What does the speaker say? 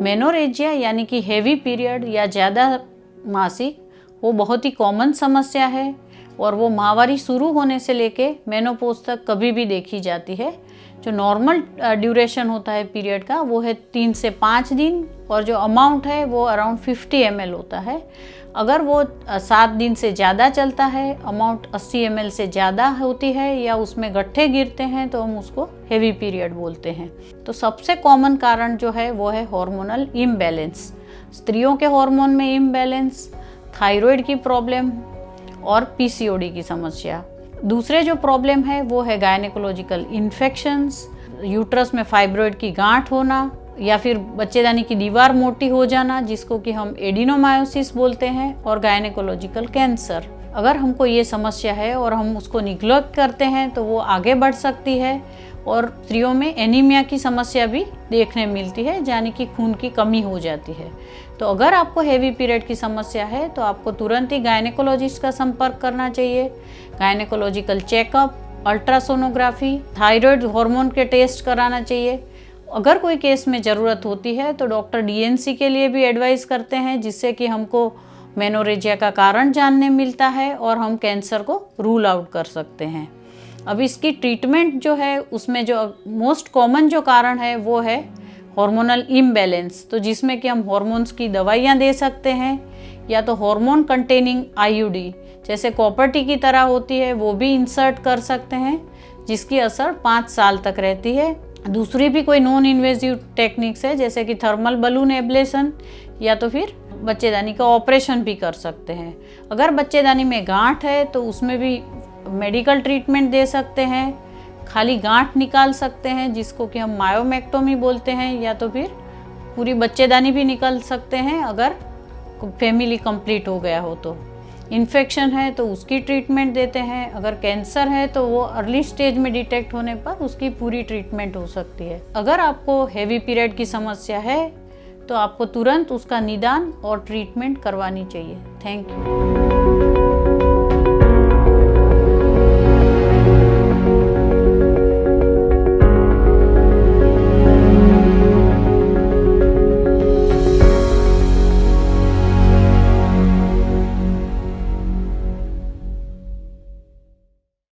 Menorrhagia यानी कि heavy period या ज़्यादा मासिक वो बहुत ही कॉमन समस्या है और वो माहवारी शुरू होने से लेके मेनोपॉज तक कभी भी देखी जाती है। जो नॉर्मल ड्यूरेशन होता है पीरियड का वो है 3 से 5 दिन और जो अमाउंट है वो अराउंड 50 ml होता है। अगर वो 7 दिन से ज़्यादा चलता है, अमाउंट 80 ml से ज़्यादा होती है या उसमें गट्ठे गिरते हैं तो हम उसको हेवी पीरियड बोलते हैं। तो सबसे कॉमन कारण जो है वो है हार्मोनल इम्बैलेंस, स्त्रियों के हार्मोन में इम्बैलेंस, थायराइड की प्रॉब्लम और पीसीओडी की समस्या। दूसरे जो प्रॉब्लम है वो है गायनेकोलॉजिकल इन्फेक्शंस, यूट्रस में फाइब्रॉइड की गांठ होना या फिर बच्चेदानी की दीवार मोटी हो जाना जिसको कि हम एडिनोमायोसिस बोलते हैं, और गायनेकोलॉजिकल कैंसर। अगर हमको ये समस्या है और हम उसको निग्लेक्ट करते हैं तो वो आगे बढ़ सकती है और स्त्रियों में एनीमिया की समस्या भी देखने मिलती है, यानी कि खून की कमी हो जाती है। तो अगर आपको हेवी पीरियड की समस्या है तो आपको तुरंत ही गायनेकोलॉजिस्ट का संपर्क करना चाहिए। Gynaecological checkup, ultrasonography, thyroid hormone के टेस्ट कराना चाहिए। अगर कोई केस में ज़रूरत होती है तो डॉक्टर डीएनसी के लिए भी एडवाइस करते हैं, जिससे कि हमको मेनोरेजिया का कारण जानने मिलता है और हम कैंसर को रूल आउट कर सकते हैं। अब इसकी ट्रीटमेंट जो है उसमें जो मोस्ट कॉमन जो कारण है वो है हार्मोनल इम्बैलेंस, तो जिसमें कि हम हार्मोन्स की दवाइयाँ दे सकते हैं या तो हार्मोन कंटेनिंग आईयूडी जैसे कॉपर टी की तरह होती है वो भी इंसर्ट कर सकते हैं, जिसकी असर 5 साल तक रहती है। दूसरी भी कोई नॉन इन्वेजिव टेक्निक्स है जैसे कि थर्मल बलून एब्लेशन या तो फिर बच्चेदानी का ऑपरेशन भी कर सकते हैं। अगर बच्चेदानी में गांठ है तो उसमें भी मेडिकल ट्रीटमेंट दे सकते हैं, खाली गांठ निकाल सकते हैं जिसको कि हम मायोमेक्टोमी बोलते हैं, या तो फिर पूरी बच्चेदानी भी निकाल सकते हैं अगर फैमिली कंप्लीट हो गया हो तो। इन्फेक्शन है तो उसकी ट्रीटमेंट देते हैं। अगर कैंसर है तो वो अर्ली स्टेज में डिटेक्ट होने पर उसकी पूरी ट्रीटमेंट हो सकती है। अगर आपको हेवी पीरियड की समस्या है तो आपको तुरंत उसका निदान और ट्रीटमेंट करवानी चाहिए। Thank you.